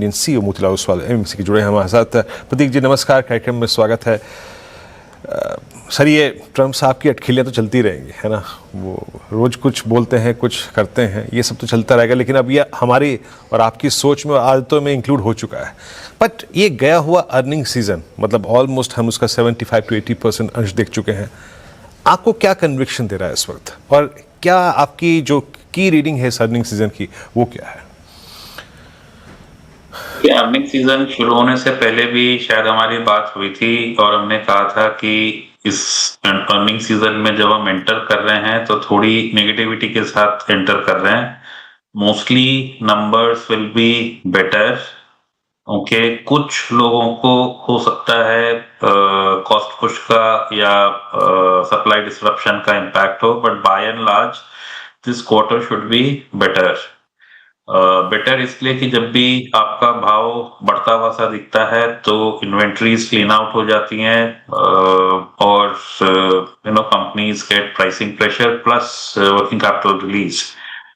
CEO Motilal Oswal MMC के जुड़े हैं हमारे साथ। प्रतीक जी नमस्कार, कार्यक्रम में स्वागत है। सर ये ट्रम्प साहब की अटखेलियाँ तो चलती रहेंगी, है ना? वो रोज़ कुछ बोलते हैं, कुछ करते हैं, ये सब तो चलता रहेगा, लेकिन अब ये हमारी और आपकी सोच में और आदतों में इंक्लूड हो चुका है। बट ये गया हुआ अर्निंग सीजन, मतलब ऑलमोस्ट हम उसका 75 to 80% अंश देख चुके हैं। आपको क्या कन्विक्शन दे रहा है इस वक्त, और क्या आपकी जो की रीडिंग है इस अर्निंग सीजन की वो क्या है? अर्निंग सीजन शुरू होने से पहले भी शायद हमारी बात हुई थी और हमने कहा था कि इस अर्निंग सीजन में जब हम एंटर कर रहे हैं तो थोड़ी नेगेटिविटी के साथ एंटर कर रहे हैं। Mostly numbers will be better. Okay, कुछ लोगों को हो सकता है कॉस्ट पुश का या सप्लाई डिसरप्शन का इम्पैक्ट हो, but by and large this quarter should be better. Better इसलिए कि जब भी आपका भाव बढ़ता हुआ सा दिखता है तो इन्वेंट्रीज क्लीन आउट हो जाती हैं और companies get pricing pressure plus working capital release.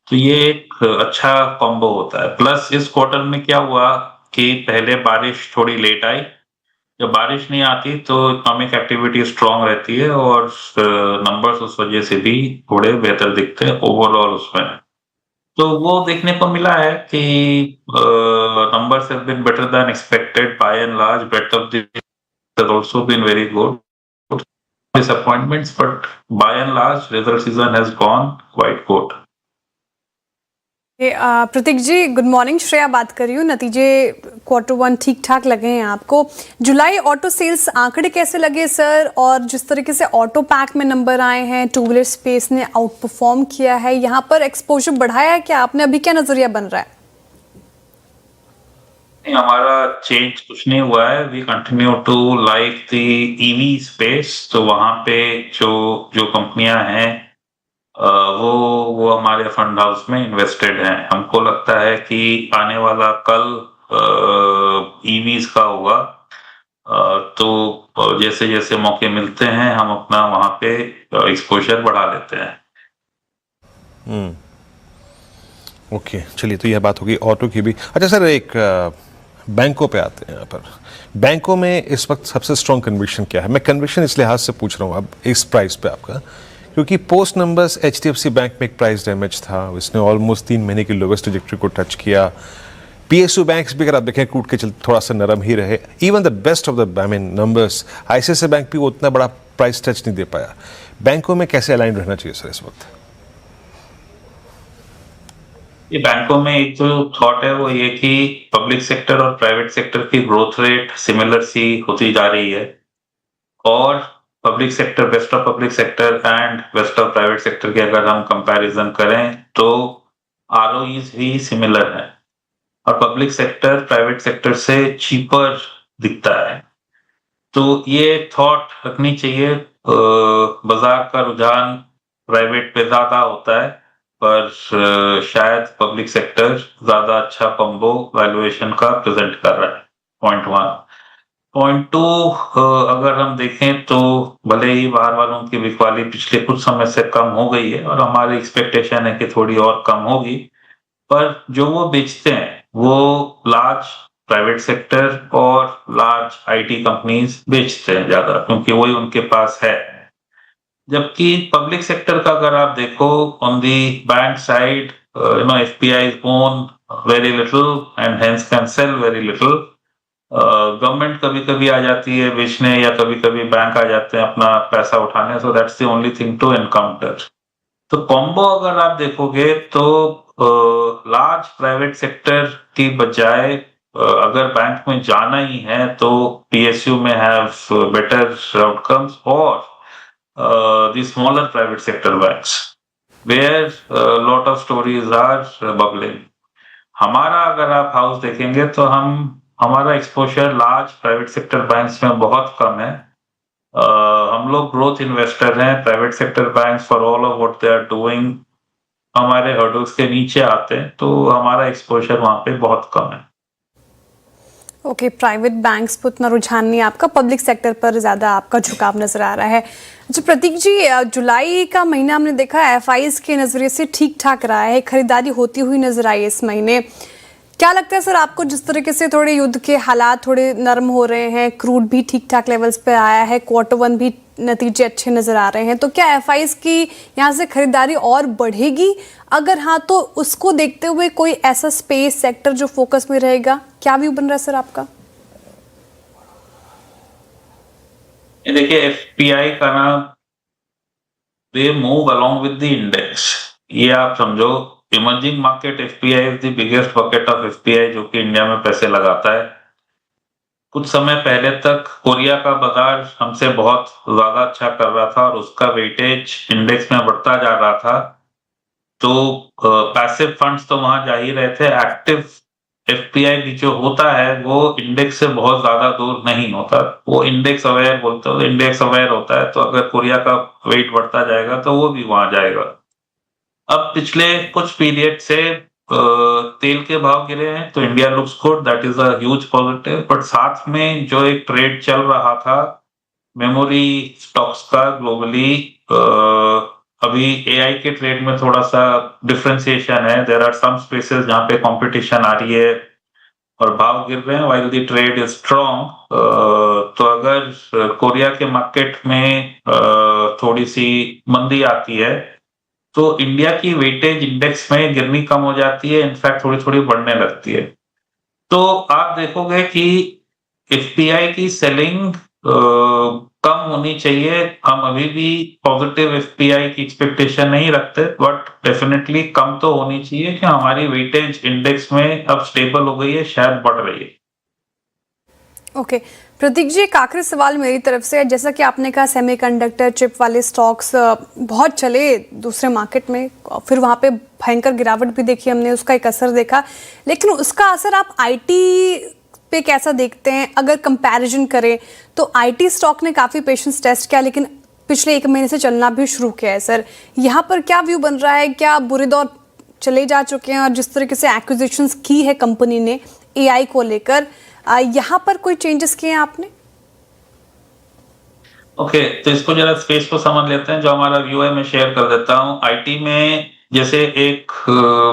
तो ये एक अच्छा कॉम्बो होता है। प्लस इस क्वार्टर में क्या हुआ कि पहले बारिश थोड़ी लेट आई। जब बारिश नहीं आती तो इकोनॉमिक एक्टिविटी स्ट्रांग रहती है और नंबर्स उस वजह से भी थोड़े बेहतर दिखते हैं ओवरऑल उसमें। तो वो देखने को मिला है कि numbers have been better than expected by and large. Breadth of the has also been very good. Disappointments, but by and large, result season has gone quite good. Prateek ji good morning, Shreya बात कर रही हूँ। नतीजे Q1 ठीक ठाक लगे हैं आपको? जुलाई ऑटो सेल्स आंकड़े कैसे लगे सर? और जिस तरीके से ऑटो पैक में नंबर आए हैं, टू व्हीलर स्पेस ने आउट परफॉर्म किया है, यहाँ पर एक्सपोजर बढ़ाया है क्या आपने? अभी क्या नजरिया बन रहा है? हमारा चेंज कुछ नहीं हुआ है। We continue to like the EV space. तो वहां पे जो कंपनियां हैं वो हमारे फंड हाउस में इन्वेस्टेड हैं। हमको लगता है कि आने वाला कल ईवीज का होगा। तो जैसे जैसे मौके मिलते हैं हम अपना वहां पे एक्सपोजर बढ़ा लेते हैं। ओके, चलिए, तो यह बात होगी ऑटो की भी। अच्छा सर, एक बैंकों पे आते हैं। यहाँ पर बैंकों में इस वक्त सबसे स्ट्रॉन्ग कन्विक्शन क्या है? मैं कन्विक्शन इस लिहाज से पूछ रहा हूँ अब इस प्राइस पे आपका, क्योंकि पोस्ट नंबर्स HDFC बैंक में एक प्राइस डैमेज था, इसने ऑलमोस्ट 3 महीने की लोवेस्ट ट्रैजेक्टरी को टच किया। PSU बैंक्स भी अगर आप देखें टूट के चल थोड़ा सा नरम ही रहे। Even the best of the numbers ICICI bank भी वो उतना बड़ा प्राइस टच नहीं दे पाया। बैंकों में कैसे अलाइन रहना चाहिए सर इस वक्त? ये बैंकों में एक जो थॉट है वो ये कि पब्लिक सेक्टर और प्राइवेट सेक्टर की ग्रोथ रेट सिमिलर सी होती जा रही है, और public sector, best of public sector and best of private sector के अगर हम कंपैरिजन करें तो ROEs भी सिमिलर है, और पब्लिक सेक्टर प्राइवेट सेक्टर से चीपर दिखता है। तो ये थॉट रखनी चाहिए। बाजार का रुझान प्राइवेट पे ज्यादा होता है, पर शायद पब्लिक सेक्टर ज्यादा अच्छा कॉम्बो वैल्यूएशन का प्रेजेंट कर रहा है। पॉइंट 1। पॉइंट 2, अगर हम देखें तो भले ही बाहर वालों की बिकवाली पिछले कुछ समय से कम हो गई है और हमारी एक्सपेक्टेशन है कि थोड़ी और कम होगी, पर जो वो बेचते हैं वो लार्ज प्राइवेट सेक्टर और लार्ज IT कंपनीज बेचते हैं ज्यादा, क्योंकि वही उनके पास है। जबकि पब्लिक सेक्टर का अगर आप देखो, on the bank side FPIs own very little and hence can sell very little. Government कभी कभी आ जाती है बेचने, या कभी कभी बैंक आ जाते हैं अपना पैसा उठाने। So that's the only thing to encounter. तो कॉम्बो अगर आप देखोगे तो लार्ज प्राइवेट सेक्टर की बजाय अगर बैंक में जाना ही है तो PSU में हैव बेटर आउटकम्स, और the smaller private sector banks where a lot of stories are bubbling. हमारा अगर आप हाउस देखेंगे तो हमारा exposure large private sector banks में बहुत कम है। हम लोग ग्रोथ इन्वेस्टर हैं। Private sector banks for all of what they are doing हमारे हर्डल्स के नीचे आते हैं, तो हमारा एक्सपोजर वहां पे बहुत कम है। ओके, प्राइवेट बैंक्स पर उतना रुझान नहीं, आपका पब्लिक सेक्टर पर ज़्यादा आपका झुकाव नजर आ रहा है। अच्छा प्रतीक जी, जुलाई का महीना हमने देखा FIs के नज़रिए से ठीक ठाक रहा है, खरीदारी होती हुई नजर आई इस महीने। क्या लगता है सर आपको, जिस तरीके से थोड़े युद्ध के हालात थोड़े नरम हो रहे हैं, क्रूड भी ठीक ठाक लेवल्स पे आया है, Q1 भी नतीजे अच्छे नजर आ रहे हैं, तो क्या एफआईज की यहाँ से खरीदारी और बढ़ेगी? अगर हाँ तो उसको देखते हुए कोई ऐसा स्पेस सेक्टर जो फोकस में रहेगा, क्या व्यू बन रहा है सर आपका? ये देखिए, एफपीआई का नाम, they move along with the index. ये आप समझो, emerging market FPI is the biggest bucket of FPI जो कि इंडिया में पैसे लगाता है। कुछ समय पहले तक कोरिया का बाजार हमसे बहुत ज्यादा अच्छा कर रहा था और उसका वेटेज इंडेक्स में बढ़ता जा रहा था, तो पैसिव फंड्स तो वहां जा ही रहे थे। एक्टिव एफपीआई भी जो होता है वो इंडेक्स से बहुत ज्यादा दूर नहीं होता, वो इंडेक्स अवेयर बोलते हो, इंडेक्स अवेयर होता है, तो अगर कोरिया का वेट बढ़ता जाएगा तो वो भी वहां जाएगा। अब पिछले कुछ पीरियड से तेल के भाव गिरे हैं तो India looks good, that is a huge positive. But साथ में जो एक ट्रेड चल रहा था मेमोरी स्टॉक्स का ग्लोबली, अभी एआई के ट्रेड में थोड़ा सा डिफरेंशिएशन है। देयर आर सम स्पेसेस जहां पे कंपटीशन आ रही है और भाव गिर रहे हैं while the trade is strong. तो अगर कोरिया के मार्केट में थोड़ी सी मंदी आती है तो इंडिया की वेटेज इंडेक्स में गिरनी कम हो जाती है, इनफैक्ट थोड़ी थोड़ी बढ़ने लगती है। तो आप देखोगे कि एफपीआई की सेलिंग कम होनी चाहिए। हम अभी भी पॉजिटिव एफपीआई की एक्सपेक्टेशन नहीं रखते, बट डेफिनेटली कम तो होनी चाहिए कि हमारी वेटेज इंडेक्स में अब स्टेबल हो गई है, शायद बढ़ रही है। ओके प्रतीक जी, एक आखिरी सवाल मेरी तरफ से है। जैसा कि आपने कहा सेमीकंडक्टर चिप वाले स्टॉक्स बहुत चले दूसरे मार्केट में, फिर वहाँ पे भयंकर गिरावट भी देखी हमने, उसका एक असर देखा, लेकिन उसका असर आप आईटी पे कैसा देखते हैं? अगर कंपैरिजन करें तो आईटी स्टॉक ने काफ़ी पेशेंस टेस्ट किया, लेकिन पिछले 1 महीने से चलना भी शुरू किया है सर। यहाँ पर क्या व्यू बन रहा है? क्या बुरे दौर चले जा चुके हैं? और जिस तरीके से एक्विजिशंस की है कंपनी ने एआई को लेकर, यहाँ पर कोई चेंजेस किए हैं आपने? ओके, तो इसको जरा स्पेस को समझ लेते हैं। जो हमारा व्यू है मैं शेयर कर देता हूँ। आईटी में जैसे एक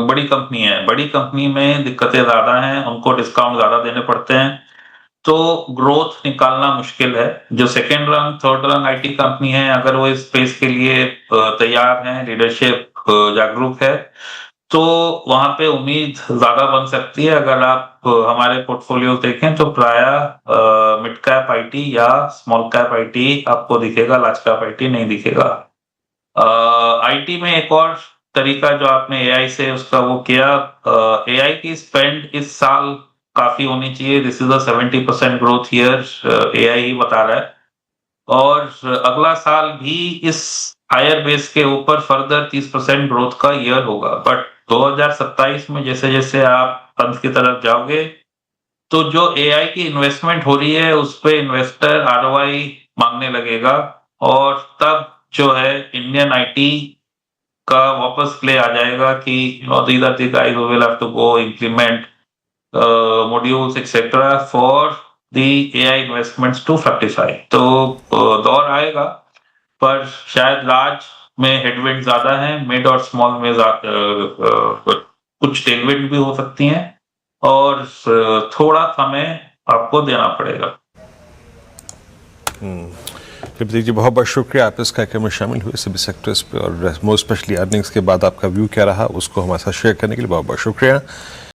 बड़ी कंपनी है, बड़ी कंपनी में दिक्कतें ज्यादा हैं, उनको डिस्काउंट ज्यादा देने पड़ते हैं, तो ग्रोथ निकालना मुश्किल है। जो सेकेंड रंग थर्ड रंग आईटी कंपनी है, अगर वो इस स्पेस के लिए तैयार है, लीडरशिप जागरूक है, तो वहां पे उम्मीद ज्यादा बन सकती है। अगर आप हमारे पोर्टफोलियो देखें तो प्राय मिड कैप आईटी या स्मॉल कैप आईटी आपको दिखेगा, लार्ज कैप आईटी नहीं दिखेगा। आईटी में एक और तरीका जो आपने एआई से उसका वो किया, एआई की स्पेंड इस साल काफी होनी चाहिए। This is a 70% growth year, AI ही बता रहा है, और अगला साल भी इस हायर बेस के ऊपर फर्दर 30% ग्रोथ का ईयर होगा। बट 2027 में जैसे जैसे आप अंत की तरफ जाओगे तो जो एआई की इन्वेस्टमेंट हो रही है उस पे इन्वेस्टर आरओआई मांगने लगेगा, और तब जो है इंडियन आईटी का वापस प्ले आ जाएगा कि these are the guys who will have to go implement modules etc for the AI investments to fructify। तो दौर आएगा, पर शायद लार्ज में हेडविंड ज्यादा है, मिड और स्मॉल में कुछ टेलविंड भी हो सकती हैं, और थोड़ा समय आपको देना पड़ेगा। प्रतीक जी, बहुत बहुत शुक्रिया, आप इस कार्यक्रम में शामिल हुए सभी सेक्टर्स पे, और मोस्ट स्पेशली अर्निंग्स के बाद आपका व्यू क्या रहा उसको हमारे साथ शेयर करने के लिए बहुत बहुत शुक्रिया।